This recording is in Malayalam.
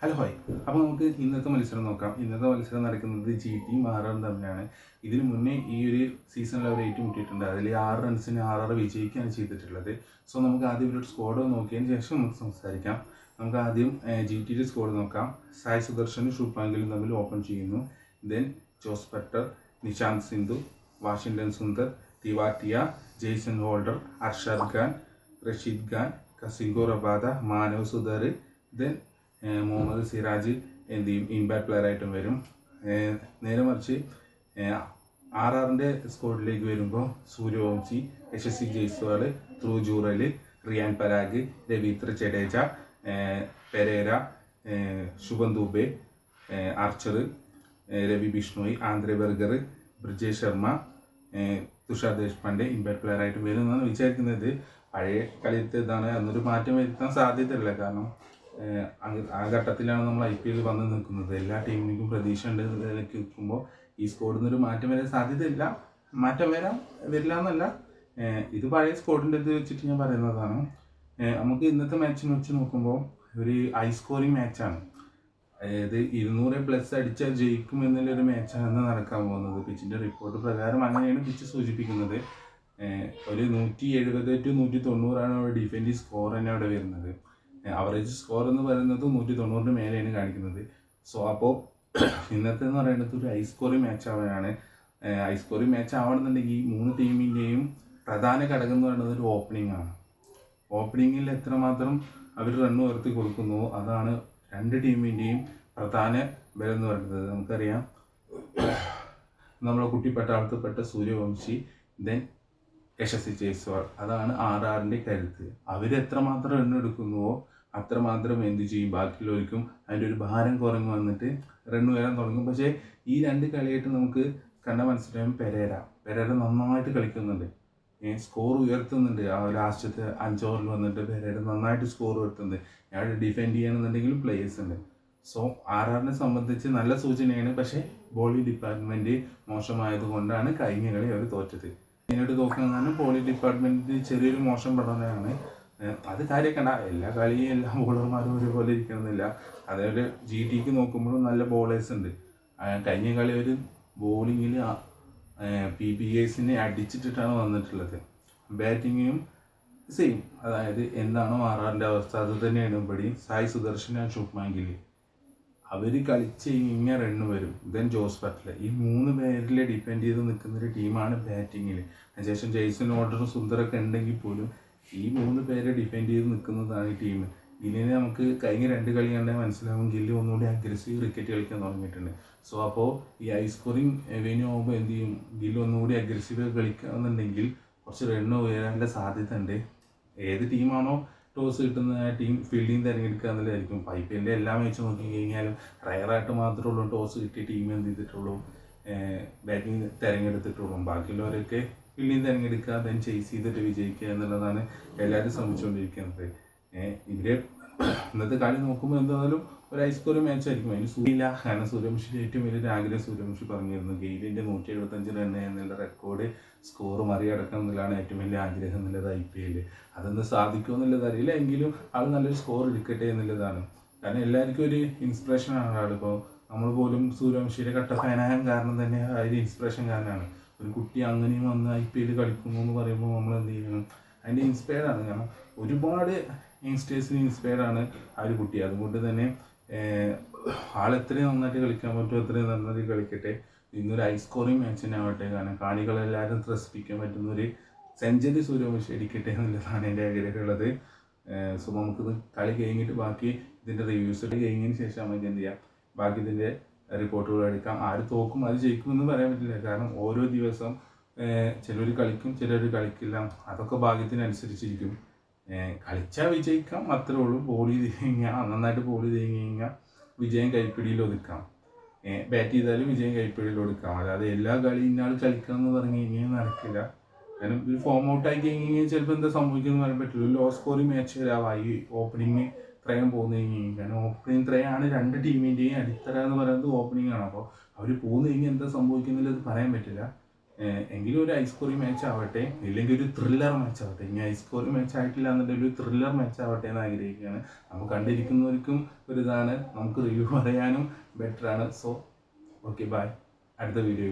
Hello hi. അപ്പോൾ നമുക്ക് ഇന്നത്തെ മത്സരം നോക്കാം. ഇന്നത്തെ മത്സരം നടക്കുന്നത് GT യും RR തമ്മിലാണ്. ഇതിനു മുന്നേ ഈ ഒരു സീസണിൽ അവർ ഏറ്റുമുട്ടിയിട്ടുണ്ട്. അതിൽ 6 റൺസിന് RR വിജയിക്കുകയാണ് ചെയ്തിട്ടുള്ളത്. സോ നമുക്ക് ആദ്യം ഇവരുടെ സ്കോഡ് നോക്കിയതിന് ശേഷം നമുക്ക് സംസാരിക്കാം. നമുക്ക് ആദ്യം GTയുടെ സ്കോഡ് നോക്കാം. സായ് സുദർശനും ശുഭാങ്കിലും തമ്മിൽ ഓപ്പൺ ചെയ്യുന്നു. Then Jos Buttler, Nishant Sindhu, Washington Sundar, Tewatia, Jason Holder, Arshad Khan, Rashid Khan, Kagiso Rabada, Manav Suthar, then Mohammed Siraj എന്ത് ചെയ്യും ഇമ്പാക്ട് പ്ലെയർ ആയിട്ടും വരും. നേരെ മറിച്ച് RRൻ്റെ സ്കോഡിലേക്ക് വരുമ്പോൾ Suryavanshi, Yashasvi Jaiswal, Dhruv Jurel, Riyan Parag, Ravindra Jadeja, Perera, Shubham Dube, Archer, Ravi Bishnoi, Andre Burger, Brijesh Sharma, Tushar Deshpande impact player ആയിട്ട് വരും എന്നാണ് വിചാരിക്കുന്നത്. പഴയ കളിയത്തെ ഇതാണ്, അന്നൊരു മാറ്റം വരുത്താൻ സാധ്യതയില്ല. കാരണം ആ ഘട്ടത്തിലാണ് നമ്മൾ IPL വന്ന് നിൽക്കുന്നത്. എല്ലാ ടീമിനും പ്രതീക്ഷ ഉണ്ട് നിലയ്ക്ക് നിൽക്കുമ്പോൾ ഈ സ്കോഡിൽ നിന്നൊരു മാറ്റം വരാൻ സാധ്യതയില്ല. മാറ്റം വരില്ല എന്നല്ല, ഇത് പഴയ സ്കോഡിൻ്റെ ഇത് വെച്ചിട്ട് ഞാൻ പറയുന്നതാണ്. നമുക്ക് ഇന്നത്തെ മാച്ചിനെ വെച്ച് നോക്കുമ്പോൾ ഒരു ഹൈ സ്കോറിങ് മാച്ചാണ്. അതായത് 200+ അടിച്ചാൽ ജയിക്കും എന്നുള്ളൊരു മാച്ചാണ് നടക്കാൻ പോകുന്നത്. പിച്ചിൻ്റെ റിപ്പോർട്ട് പ്രകാരം അങ്ങനെയാണ് പിച്ച് സൂചിപ്പിക്കുന്നത്. ഒരു 170 to 190 അവിടെ ഡിഫൻഡീവ് സ്കോർ തന്നെ അവിടെ വരുന്നത്. അവറേജ് സ്കോർ എന്ന് പറയുന്നത് 190 മേലെയാണ് കാണിക്കുന്നത്. സോ അപ്പോൾ ഇന്നത്തെ എന്ന് പറയുന്നത് ഒരു ഹൈ സ്കോറിങ് മാച്ച് ആവാനാണ്. ഹൈ സ്കോറിങ് മാച്ച് ആവണമെന്നുണ്ടെങ്കിൽ ഈ 3 ടീമിൻ്റെയും പ്രധാന ഘടകം എന്ന് പറയുന്നത് ഒരു ഓപ്പണിംഗ് ആണ്. ഓപ്പണിങ്ങിൽ എത്രമാത്രം അവർ റണ്ണ് ഉയർത്തി കൊടുക്കുന്നു അതാണ് 2 ടീമിൻ്റെയും പ്രധാന ബലം എന്ന് പറയുന്നത്. നമുക്കറിയാം, നമ്മളെ കുട്ടിപ്പട്ടാളത്തിൽപ്പെട്ട സൂര്യവംശി, ദെൻ യശസ്വി ജയ്സ്വാൾ, അതാണ് RRൻ്റെ കരുത്ത്. അവരെത്രമാത്രം റണ്ണ് എടുക്കുന്നുവോ അത്രമാത്രം എന്ത് ചെയ്യും, ബാക്കിയുള്ളവർക്കും അതിൻ്റെ ഒരു ഭാരം കുറഞ്ഞു വന്നിട്ട് റണ്ണ് വരാൻ തുടങ്ങും. പക്ഷേ ഈ 2 കളിയായിട്ട് നമുക്ക് കണ്ട മനസ്സിലായും പെരേര നന്നായിട്ട് കളിക്കുന്നുണ്ട്, സ്കോർ ഉയർത്തുന്നുണ്ട്. ആ ലാസ്റ്റത്തെ 5 ഓവറിൽ വന്നിട്ട് പെരേര നന്നായിട്ട് സ്കോർ ഉയർത്തുന്നുണ്ട്. ഞാൻ ഡിഫെൻഡ് ചെയ്യണമെന്നുണ്ടെങ്കിലും പ്ലേയേഴ്സ് ഉണ്ട്. സോ RRനെ സംബന്ധിച്ച് നല്ല സൂചനയാണ്. പക്ഷേ ബോളിംഗ് ഡിപ്പാർട്ട്മെൻറ്റ് മോശമായത് കൊണ്ടാണ് കഴിഞ്ഞ കളി അവർ തോറ്റത്. ഇതിനോട് നോക്കുന്നതാണ് ബോളിംഗ് ഡിപ്പാർട്ട്മെൻറ്റ് ചെറിയൊരു മോശം പഠനമാണ്. അത് കാര്യക്കണ്ട, എല്ലാ കളിയും എല്ലാ ബോളർമാരും ഒരുപോലെ ഇരിക്കണമെന്നില്ല. അതേപോലെ GTക്ക് നോക്കുമ്പോഴും നല്ല ബോളേഴ്സ് ഉണ്ട്. കഴിഞ്ഞ കളി ഒരു ബോളിങ്ങിൽ PBAസിനെ അടിച്ചിട്ടിട്ടാണ് വന്നിട്ടുള്ളത്. ബാറ്റിങ്ങും സെയിം, അതായത് എന്താണോ RRൻ്റെ അവസ്ഥ അത് തന്നെയാണ് ഇവിടെ. സായ് സുദർശൻ, ശുഭ്മാൻ ഗിൽ അവർ കളിച്ച് കഴിഞ്ഞാൽ റണ്ണ് വരും. ദെൻ ജോസ് ബട്ട്ലർ, ഈ 3 പേരിൽ ഡിപ്പെൻഡ് ചെയ്ത് നിൽക്കുന്നൊരു ടീമാണ് ബാറ്റിങ്ങിൽ. അതിനുശേഷം ജെയ്സൺ ഹോൾഡറും സുന്ദറൊക്കെ ഉണ്ടെങ്കിൽ പോലും ഈ 3 പേരെ ഡിപ്പെൻഡ് ചെയ്ത് നിൽക്കുന്നതാണ് ഈ ടീം. ഗില്ലിനെ നമുക്ക് കഴിഞ്ഞ 2 കളി കണ്ടാൽ മനസ്സിലാവും, ഗില്ല് ഒന്നുകൂടി അഗ്രസീവ് ക്രിക്കറ്റ് കളിക്കാൻ തുടങ്ങിയിട്ടുണ്ട്. സോ അപ്പോൾ ഈ ഹൈ സ്കോറിങ് വെന്യൂ ആകുമ്പോൾ എന്ത് ചെയ്യും, ഗില്ല് ഒന്നുകൂടി അഗ്രസീവ് കളിക്കുകയെന്നുണ്ടെങ്കിൽ കുറച്ച് റണ്ണ് ഉയരാനുള്ള സാധ്യത ഉണ്ട്. ഏത് ടീമാണോ ടോസ് കിട്ടുന്ന ആ ടീം ഫീൽഡിങ് തിരഞ്ഞെടുക്കുക എന്നുള്ളതായിരിക്കും. IPLൻ്റെ എല്ലാ മാച്ചും നോക്കി കഴിഞ്ഞാലും റയറായിട്ട് മാത്രമേ ഉള്ളൂ ടോസ് കിട്ടിയ ടീം എന്ത് ചെയ്തിട്ടുള്ളൂ, ബാറ്റിംഗ് തിരഞ്ഞെടുത്തിട്ടുള്ളൂ. ബാക്കിയുള്ളവരൊക്കെ ഫീൽഡിങ് തിരഞ്ഞെടുക്കുക, ദെൻ ചേസ് ചെയ്തിട്ട് വിജയിക്കുക എന്നുള്ളതാണ് എല്ലാവരും ശ്രമിച്ചുകൊണ്ടിരിക്കുന്നത്. ഇവരെ ഇന്നത്തെ കളി നോക്കുമ്പോൾ എന്തായാലും ഒരു ഹൈ സ്കോർ മാച്ച് ആയിരിക്കും. അതിന് സൂര്യയില്ല, കാരണം സൂര്യവംശിയുടെ ഏറ്റവും വലിയൊരു ആഗ്രഹം സൂര്യവംശി പറഞ്ഞിരുന്നു, ഗെയിലിൻ്റെ 175 റൺ എന്നുള്ള റെക്കോർഡ് സ്കോർ മറികടക്കണം എന്നുള്ളതാണ് ഏറ്റവും വലിയ ആഗ്രഹം എന്നുള്ളത് IPL. അതൊന്ന് സാധിക്കുമോ എന്നുള്ളത് അറിയില്ല, എങ്കിലും ആൾ നല്ലൊരു സ്കോർ എടുക്കട്ടെ എന്നുള്ളതാണ്. കാരണം എല്ലാവർക്കും ഒരു ഇൻസ്പിറേഷനാണ് ആൾ. ഇപ്പോൾ നമ്മൾ പോലും സൂര്യവംശിയുടെ കട്ട ഫാനാകാൻ കാരണം തന്നെ അതിൽ ഇൻസ്പിറേഷൻ കാരണമാണ്. ഒരു കുട്ടി അങ്ങനെയും വന്ന് IPL കളിക്കുന്നു എന്ന് പറയുമ്പോൾ നമ്മൾ എന്ത് ചെയ്യണം, അതിൻ്റെ ഇൻസ്പയർഡാണ്. കാരണം ഒരുപാട് യങ്സ്റ്റേഴ്സിന് ഇൻസ്പയർഡാണ് ആ ഒരു കുട്ടി. അതുകൊണ്ട് തന്നെ ആളെത്രയും നന്നായിട്ട് കളിക്കാൻ പറ്റുമോ അത്രയും നന്നായിട്ട് കളിക്കട്ടെ. ഇന്നൊരു ഹൈ സ്കോറിങ് മാച്ച് തന്നെ ആവട്ടെ. കാരണം കാണികളെല്ലാവരും ത്രസിപ്പിക്കാൻ പറ്റുന്നൊരു സെഞ്ചുറി സൂര്യവംശി അടിക്കട്ടെ എന്നുള്ളതാണ് എൻ്റെ ആഗ്രഹമുള്ളത്. സോ നമുക്കിത് കളി കഴിഞ്ഞിട്ട് ബാക്കി ഇതിൻ്റെ റിവ്യൂസ് കഴിഞ്ഞതിന് ശേഷം നമുക്ക് എന്ത് ചെയ്യാം, ബാക്കി ഇതിൻ്റെ റിപ്പോർട്ടുകൾ എടുക്കാം. ആര് തോക്കും ആര് ജയിക്കുമെന്ന് പറയാൻ പറ്റില്ല. കാരണം ഓരോ ദിവസം ചിലർ കളിക്കും, ചിലർ കളിക്കില്ല. അതൊക്കെ ഭാഗ്യത്തിനനുസരിച്ചിരിക്കും. കളിച്ചാൽ വിജയിക്കാം, അത്രേ ഉള്ളൂ. ബോൾ ചെയ്ത് കഴിഞ്ഞാൽ നന്നായിട്ട് ബോൾ ചെയ്ത് കഴിഞ്ഞാൽ വിജയം കൈപ്പിടിയിൽ ഒതുക്കാം. ബാറ്റ് ചെയ്താലും വിജയം കൈപ്പിടിയിൽ ഒതുക്കാം. അല്ലാതെ എല്ലാ കളി ഇന്നാൾ കളിക്കാമെന്ന് പറഞ്ഞു കഴിഞ്ഞാൽ നടക്കില്ല. കാരണം ഒരു ഫോം ഔട്ട് ആയി കഴിഞ്ഞാൽ ചിലപ്പോൾ എന്താ സംഭവിക്കുമെന്ന് പറയാൻ പറ്റില്ല. ഒരു ലോ സ്കോറിങ് മാച്ച് വരാവാം ഈ ഓപ്പണിങ് ത്രയം പോകുന്ന കഴിഞ്ഞാൽ. കാരണം ഓപ്പണിങ് ത്രയമാണ് 2 ടീമിൻ്റെയും അടിത്തറ എന്ന് പറയുന്നത് ഓപ്പണിംഗ് ആണ്. അപ്പോൾ അവർ പോകുന്ന കഴിഞ്ഞാൽ എന്താ സംഭവിക്കുന്നില്ല അത് പറയാൻ പറ്റില്ല. എങ്കിലും ഒരു ഐസ്കോറി മാച്ച് ആവട്ടെ, ഇല്ലെങ്കിൽ ഒരു ത്രില്ലർ മാച്ച് ആവട്ടെ. ഇനി ഐസ്കോറി മാച്ച് ആയിട്ടില്ല എന്നുണ്ടെങ്കിൽ ഒരു ത്രില്ലർ മാച്ച് ആവട്ടെ എന്ന് ആഗ്രഹിക്കുകയാണ്. നമുക്ക് കണ്ടിരിക്കുന്നവർക്കും ഒരു ഇതാണ്, നമുക്ക് റിവ്യൂ പറയാനും ബെറ്ററാണ്. So okay, bye. അടുത്ത വീഡിയോ